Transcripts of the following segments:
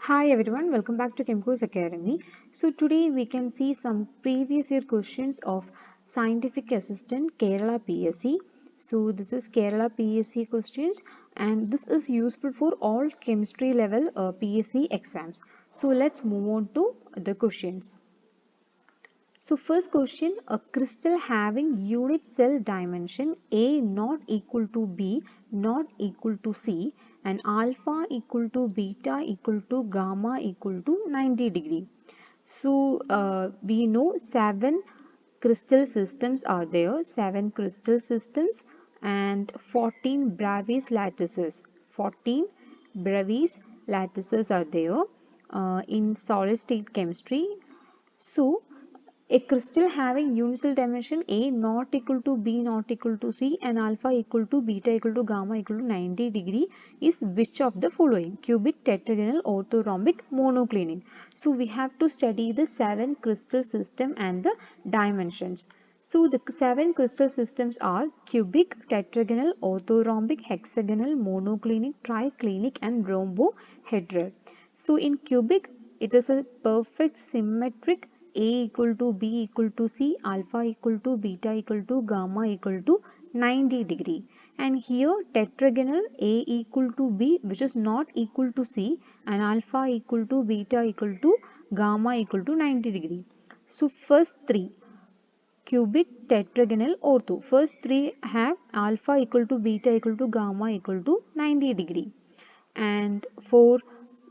Hi everyone, welcome back to Chemco's Academy. So today we can see some previous year questions of Scientific Assistant Kerala PSC. So this is Kerala PSC questions and this is useful for all chemistry level PSC exams. So let's move on to the questions. So first question, a crystal having unit cell dimension A not equal to B not equal to C and alpha equal to beta equal to gamma equal to 90 degree. So we know 7 crystal systems are there, 7 crystal systems and 14 Bravais lattices. 14 Bravais lattices are there in solid state chemistry. So, a crystal having universal dimension A not equal to B not equal to C and alpha equal to beta equal to gamma equal to 90 degree is which of the following? Cubic, tetragonal, orthorhombic, monoclinic. So we have to study the 7 crystal system and the dimensions. So the 7 crystal systems are cubic, tetragonal, orthorhombic, hexagonal, monoclinic, triclinic and rhombohedral. So in cubic it is a perfect symmetric A equal to B equal to C, alpha equal to beta equal to gamma equal to 90 degree. And here tetragonal A equal to B which is not equal to C and alpha equal to beta equal to gamma equal to 90 degree. So first three cubic, tetragonal, ortho. First three have alpha equal to beta equal to gamma equal to 90 degree. And for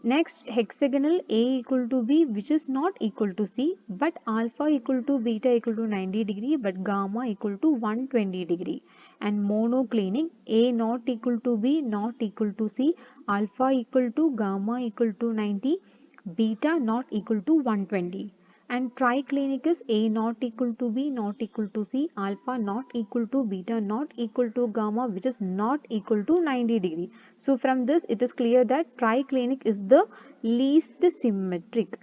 next hexagonal A equal to B which is not equal to C but alpha equal to beta equal to 90 degree but gamma equal to 120 degree. And monoclinic A not equal to B not equal to C, alpha equal to gamma equal to 90, beta not equal to 120. And triclinic is A not equal to B not equal to C, alpha not equal to beta not equal to gamma which is not equal to 90 degree. So from this it is clear that triclinic is the least symmetric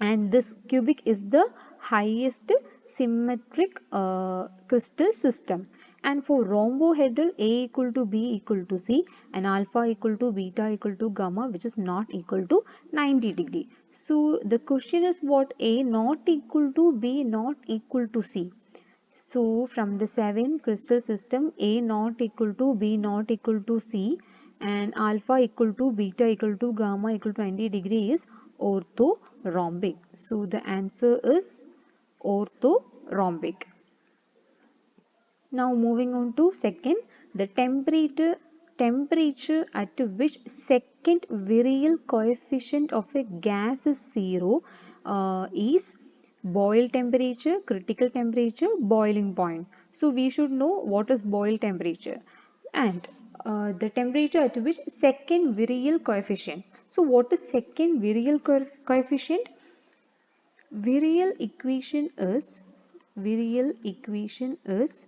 and this cubic is the highest symmetric crystal system. And for rhombohedral A equal to B equal to C and alpha equal to beta equal to gamma which is not equal to 90 degree. So the question is what? A not equal to B not equal to C. So from the 7 crystal system A not equal to B not equal to C and alpha equal to beta equal to gamma equal to 90 degree is orthorhombic. So the answer is orthorhombic. Now moving on to second, the temperature at which second virial coefficient of a gas is 0 is boil temperature, critical temperature, boiling point. So we should know what is boil temperature and the temperature at which second virial coefficient. So what is second virial coefficient? Virial equation is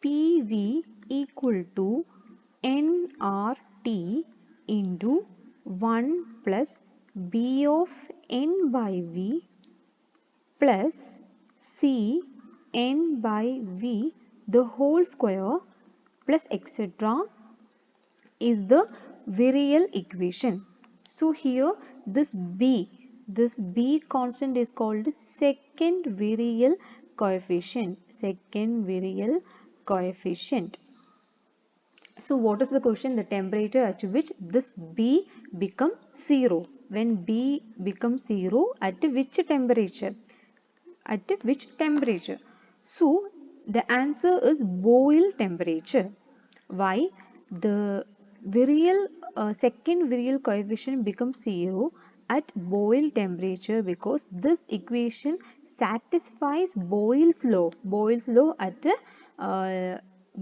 PV equal to nRT into 1 plus B of N by V plus C N by V the whole square plus etc. is the virial equation. So here this B constant is called second virial coefficient. So what is the question? The temperature at which this B becomes 0. When B becomes 0, at which temperature? At which temperature? So the answer is boil temperature. Why? The second virial coefficient becomes 0 at boil temperature because this equation satisfies Boyle's law. Boyle's law at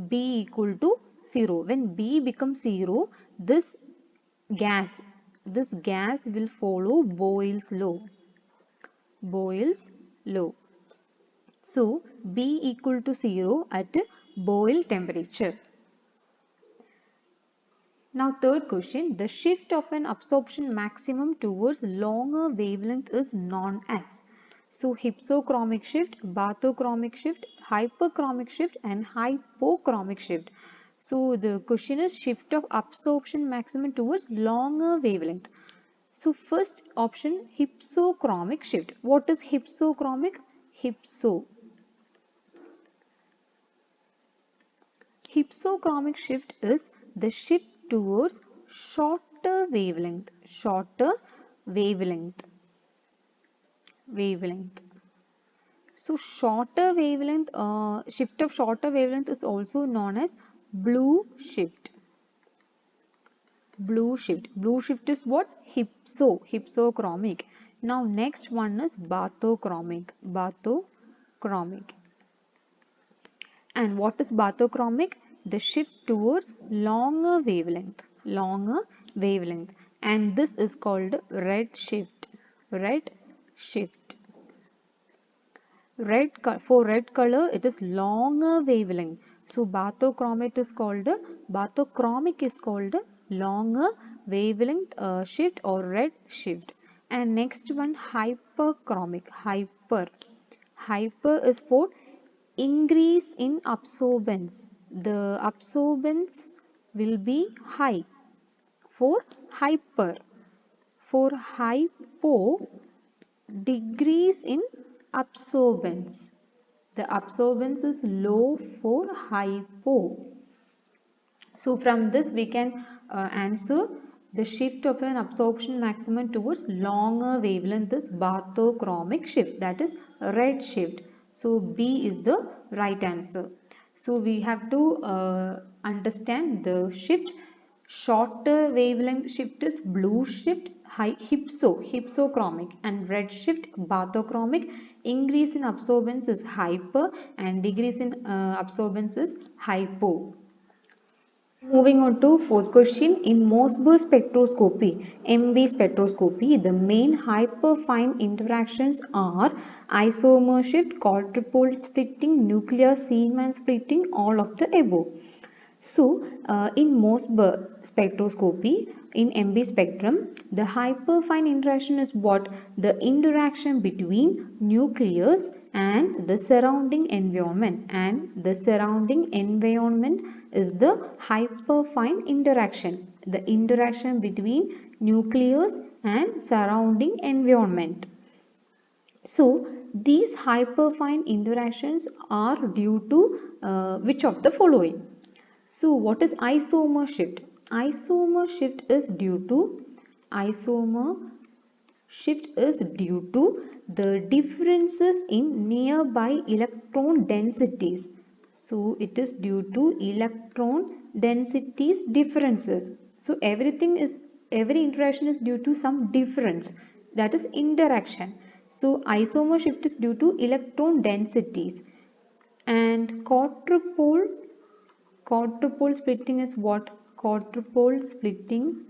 B equal to 0. When B becomes 0, this gas will follow Boyle's law. So B equal to 0 at boil temperature. Now third question, the shift of an absorption maximum towards longer wavelength is known as. So hypsochromic shift, bathochromic shift, hyperchromic shift and hypochromic shift. So the question is shift of absorption maximum towards longer wavelength. So first option, hypsochromic shift. What is hypsochromic? Hypso. Hypsochromic shift is the shift towards shorter wavelength. Shorter wavelength. Wavelength. So shorter wavelength, shift of shorter wavelength is also known as blue shift. Blue shift. Blue shift is what? Hypsochromic. Now next one is bathochromic. Bathochromic. And what is bathochromic? The shift towards longer wavelength. Longer wavelength. And this is called red shift. Red shift. For red color it is longer wavelength. So bathochromic is called longer wavelength shift or red shift. And next one, hyperchromic. Hyper is for increase in absorbance. The absorbance will be high. For hyper. For hypo, decrease in absorbance. The absorbance is low for hypo. So from this we can answer the shift of an absorption maximum towards longer wavelength is bathochromic shift, that is red shift. So B is the right answer. So we have to understand the shift. Shorter wavelength shift is blue shift, hypsochromic, and red shift bathochromic. Increase in absorbance is hyper and decrease in absorbance is hypo. Moving on to fourth question. In Mossberg spectroscopy, MB spectroscopy, the main hyperfine interactions are isomer shift, quadrupole splitting, nuclear Seemann splitting, all of the above. So, in Mossberg spectroscopy, in MB spectrum, the hyperfine interaction is what? The interaction between nucleus and the surrounding environment, and the surrounding environment is the hyperfine interaction. The interaction between nucleus and surrounding environment. So these hyperfine interactions are due to which of the following? So what is isomer shift? Isomer shift is due to the differences in nearby electron densities. So it is due to electron densities differences. So every interaction is due to some difference, that is interaction. So isomer shift is due to electron densities. And quadrupole splitting is what? Quadrupole splitting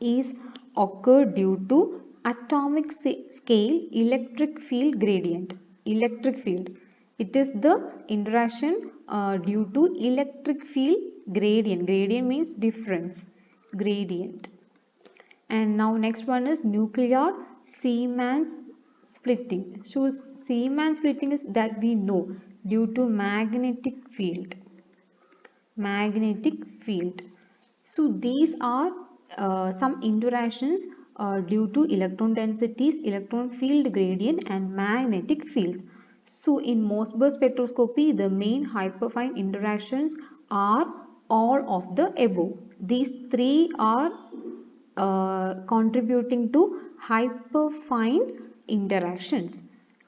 is occur due to atomic scale electric field gradient. Electric field. It is the interaction due to electric field gradient. Gradient means difference. Gradient. And now next one is nuclear Seemann splitting. So Seemann splitting is that we know due to magnetic field. Magnetic field. So these are some interactions due to electron densities, electron field gradient and magnetic fields. So in Mossberg spectroscopy, the main hyperfine interactions are all of the above. These three are contributing to hyperfine interactions.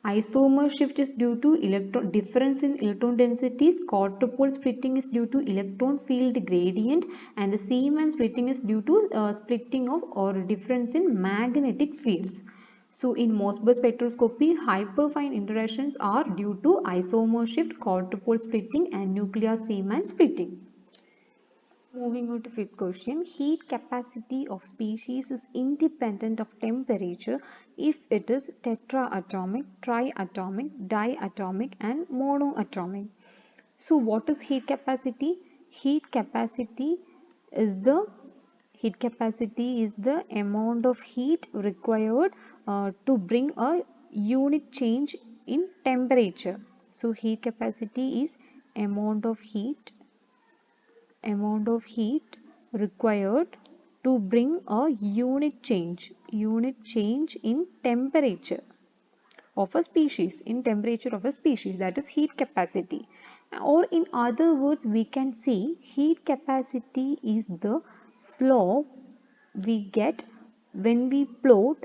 Isomer shift is due to difference in electron densities, quadrupole splitting is due to electron field gradient, and the Seemann splitting is due to splitting of or difference in magnetic fields. So in Mossberg spectroscopy, hyperfine interactions are due to isomer shift, quadrupole splitting and nuclear Seemann splitting. Moving on to fifth question, heat capacity of species is independent of temperature if it is tetraatomic, triatomic, diatomic and monoatomic. So what is heat capacity? Heat capacity is the amount of heat required to bring a unit change in temperature. So heat capacity is amount of heat amount of heat required to bring a unit change in temperature of a species, in temperature of a species, that is heat capacity. Or in other words, we can say heat capacity is the slope we get when we plot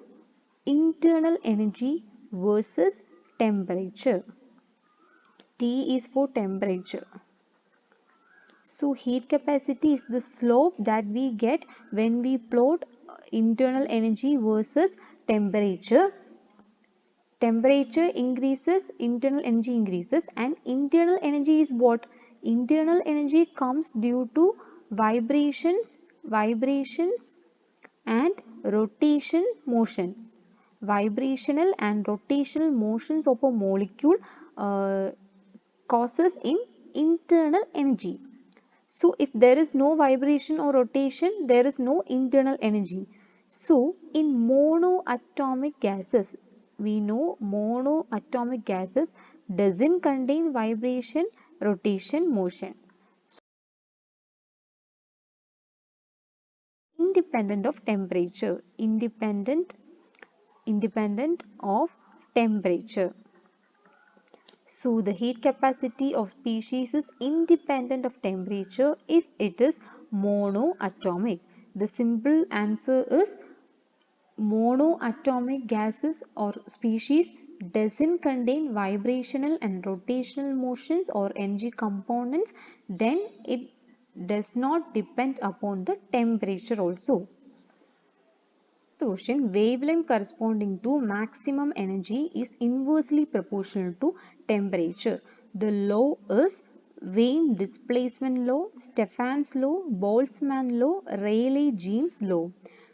internal energy versus temperature. T is for temperature. So heat capacity is the slope that we get when we plot internal energy versus temperature. Temperature increases, internal energy increases, and internal energy is what? Internal energy comes due to vibrations and rotation motion. Vibrational and rotational motions of a molecule uh, causes in internal energy. So if there is no vibration or rotation, there is no internal energy. So in monoatomic gases, we know monoatomic gases doesn't contain vibration, rotation, motion. Independent of temperature, independent of temperature. So the heat capacity of species is independent of temperature if it is monoatomic. The simple answer is monoatomic gases or species doesn't contain vibrational and rotational motions or energy components, then it does not depend upon the temperature also. Question: wavelength corresponding to maximum energy is inversely proportional to temperature. The law is Wien displacement law, Stefan's law, Boltzmann law, Rayleigh-Jeans law.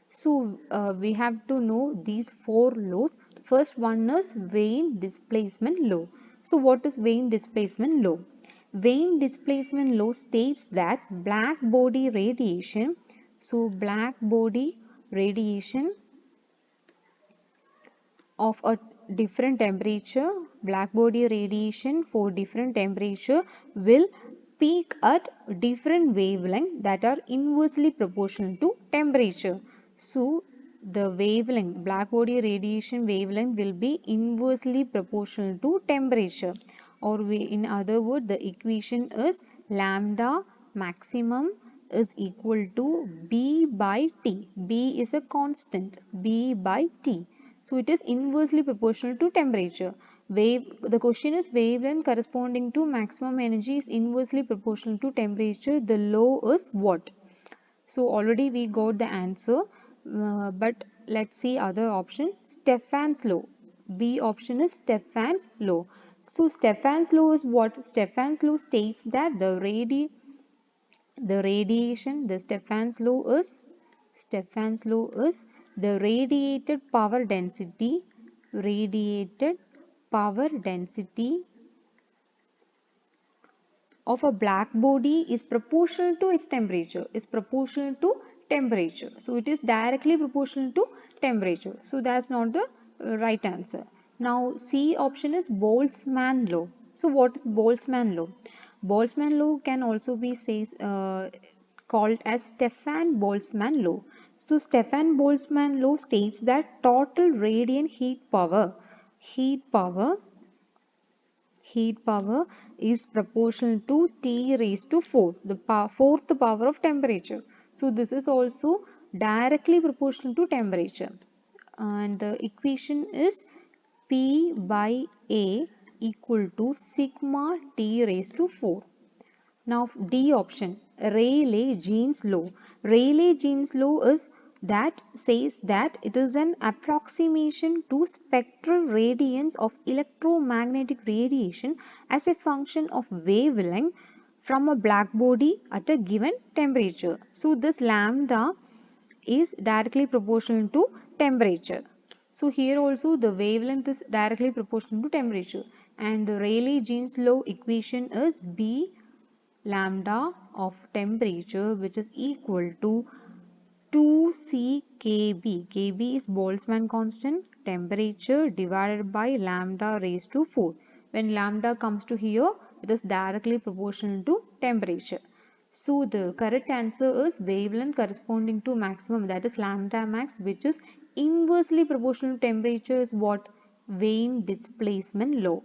So we have to know these four laws. First one is Wien displacement law. So what is Wien displacement law? Wien displacement law states that black body radiation, so black body radiation of a different temperature, black body radiation for different temperature will peak at different wavelength that are inversely proportional to temperature. So the wavelength, black body radiation wavelength will be inversely proportional to temperature, or in other words the equation is lambda maximum is equal to B by T. B is a constant, B by T. So it is inversely proportional to temperature. The question is wavelength corresponding to maximum energy is inversely proportional to temperature. The law is what? So already we got the answer, but let's see other option. Stefan's law. B option is Stefan's law. So Stefan's law is what? Stefan's law states that Stefan's law is the radiated power density of a black body is proportional to its temperature, so it is directly proportional to temperature. So that's not the right answer. Now C option is Boltzmann law. So what is Boltzmann law? Boltzmann law can also be called as Stefan Boltzmann law. So Stefan Boltzmann law states that total radiant heat power is proportional to T raised to 4, the fourth power of temperature. So this is also directly proportional to temperature. And the equation is P by A equal to sigma T raised to 4. Now D option, Rayleigh-Jeans law. Rayleigh-Jeans law is that says that it is an approximation to spectral radiance of electromagnetic radiation as a function of wavelength from a black body at a given temperature. So this lambda is directly proportional to temperature. So here also the wavelength is directly proportional to temperature, and the Rayleigh-Jeans law equation is B lambda of temperature, which is equal to 2C Kb. Kb is Boltzmann constant, temperature divided by lambda raised to 4. When lambda comes to here, it is directly proportional to temperature. So the correct answer is wavelength corresponding to maximum, that is lambda max, which is inversely proportional to temperature, is what? Vane displacement law.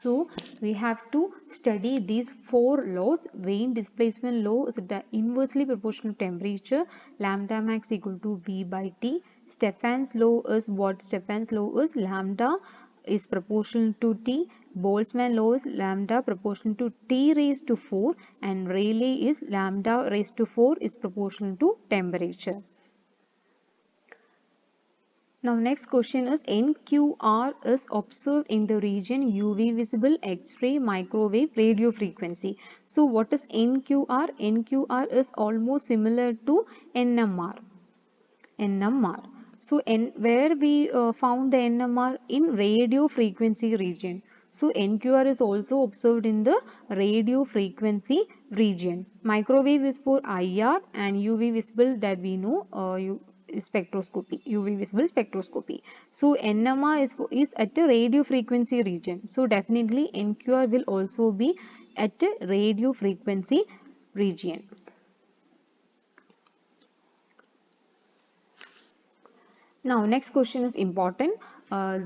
So we have to study these four laws. Vane displacement law is the inversely proportional temperature, lambda max equal to V by T. Stefan's law is what? Stefan's law is lambda is proportional to T. Boltzmann law is lambda proportional to T raised to 4, and Rayleigh is lambda raised to 4 is proportional to temperature. Now next question is NQR is observed in the region UV visible, X-ray, microwave, radio frequency. So what is NQR? NQR is almost similar to NMR. NMR. So where we found the NMR in radio frequency region. So NQR is also observed in the radio frequency region. Microwave is for IR and UV visible, that we know, spectroscopy, UV visible spectroscopy. So NMR is at a radio frequency region. So definitely NQR will also be at a radio frequency region. Now, next question is important.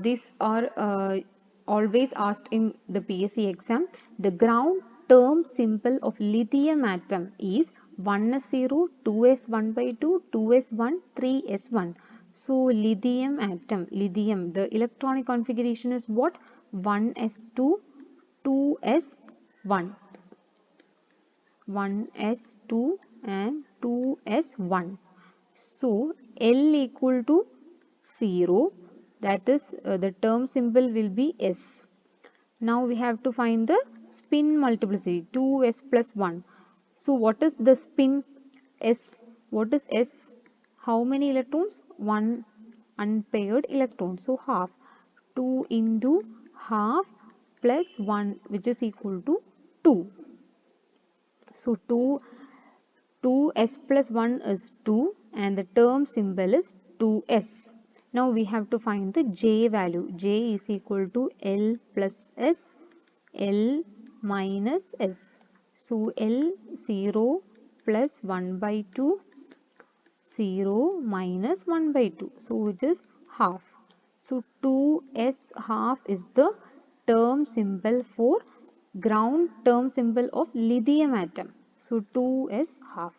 These are always asked in the PSC exam. The ground term symbol of lithium atom is 1s0, 2s1 by 2, 2s1, 3s1. So, lithium atom, lithium, the electronic configuration is what? 1s2, 2s1. 1s2 and 2s1. So L equal to 0, that is the term symbol will be S. Now we have to find the spin multiplicity, 2s plus 1. So what is the spin S? What is S? How many electrons? 1 unpaired electron. So half. 2 into half plus 1, which is equal to 2. So 2s plus 1 is 2 and the term symbol is 2s. Now we have to find the J value. J is equal to L plus S, L minus S. So L 0 plus 1 by 2, 0 minus 1 by 2. So it is half. So 2s half is the term symbol for ground term symbol of lithium atom. So 2s half.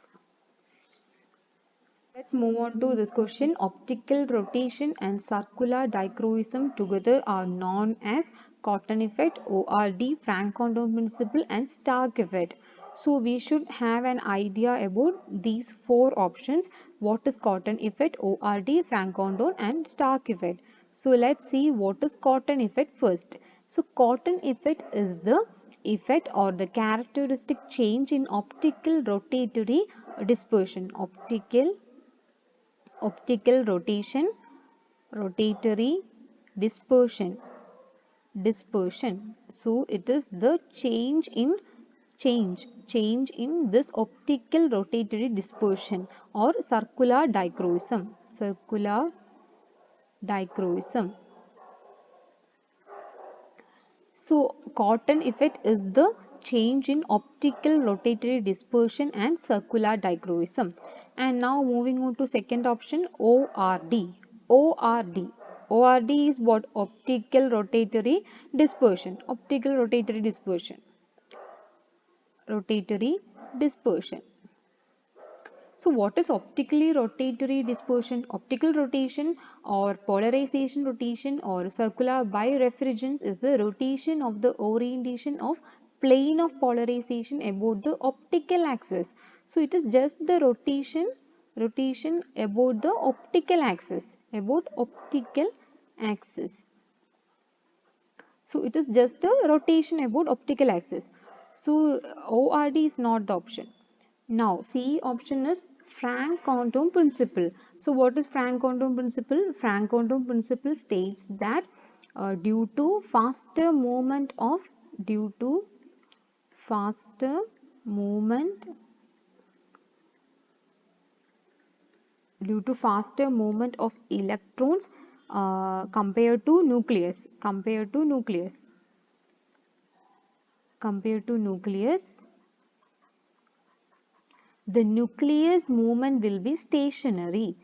Let's move on to this question. Optical rotation and circular dichroism together are known as Cotton effect, ORD, Frank-Condon principle and Stark effect. So we should have an idea about these four options. What is Cotton effect, ORD, Frank-Condon and Stark effect. So let's see what is Cotton effect first. So Cotton effect is the effect or the characteristic change in optical rotatory dispersion. Optical rotation, rotatory dispersion. So it is the change in this optical rotatory dispersion or circular dichroism. So Cotton effect is the change in optical rotatory dispersion and circular dichroism. And now moving on to second option, ORD. ORD. ORD is what? Optical rotatory dispersion. Optical rotatory dispersion. Rotatory dispersion. So what is optically rotatory dispersion? Optical rotation or polarization rotation or circular birefringence is the rotation of the orientation of plane of polarization about the optical axis. So it is just the rotation about the optical axis, So it is just a rotation about optical axis. So ORD is not the option. Now, C option is Frank-Condon principle. So, what is Frank-Condon principle? Frank-Condon principle states that due to faster movement of electrons compared to nucleus The nucleus movement will be stationary.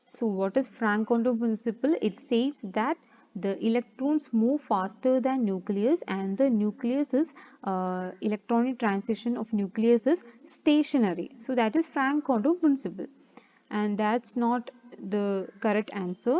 So what is Frank quantum principle? It says that the electrons move faster than nucleus, and the nucleus is electronic transition of nucleus is stationary. So that is Frank quantum principle, and that's not the correct answer.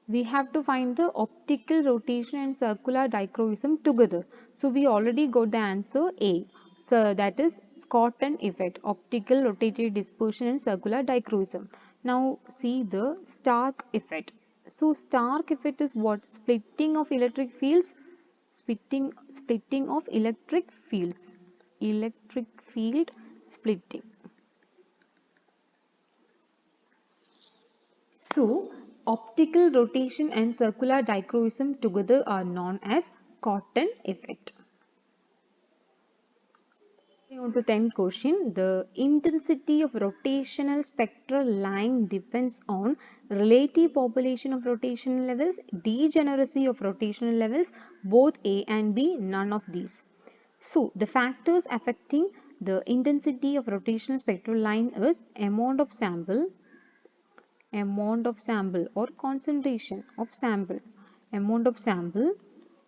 We have to find the optical rotation and circular dichroism together. So we already got the answer A. So that is Scotten effect, optical rotated dispersion and circular dichroism. Now see the Stark effect. So Stark effect is what? Splitting of electric fields. Splitting of electric fields. Electric field splitting. So, optical rotation and circular dichroism together are known as Cotton effect. Moving on to 10th question, the intensity of rotational spectral line depends on relative population of rotational levels, degeneracy of rotational levels, both A and B, none of these. So, the factors affecting the intensity of rotational spectral line is amount of sample or concentration of sample, amount of sample,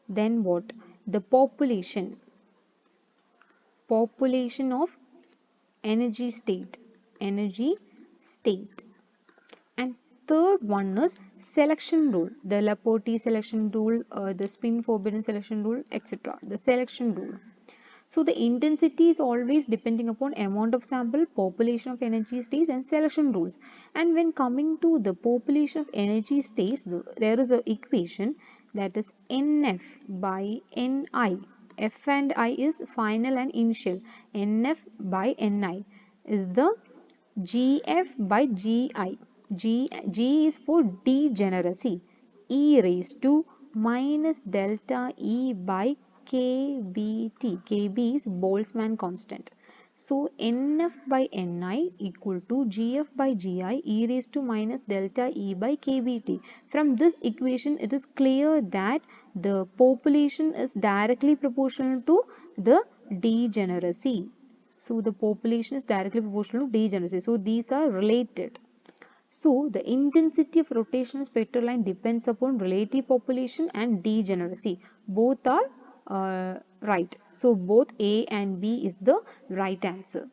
then what? The population of energy state, and third one is selection rule, the Laporte selection rule, the spin forbidden selection rule, etc., the selection rule. So the intensity is always depending upon amount of sample, population of energy states, and selection rules. And when coming to the population of energy states, there is an equation that is NF by NI. F and I is final and initial. NF by NI is the GF by GI. G is for degeneracy. E raised to minus delta E by KBT. KB is Boltzmann constant. So NF by NI equal to GF by GI e raised to minus delta E by KBT. From this equation, it is clear that the population is directly proportional to the degeneracy. So the population is directly proportional to degeneracy. So these are related. So the intensity of rotational spectral line depends upon relative population and degeneracy. Both are right. So both A and B is the right answer.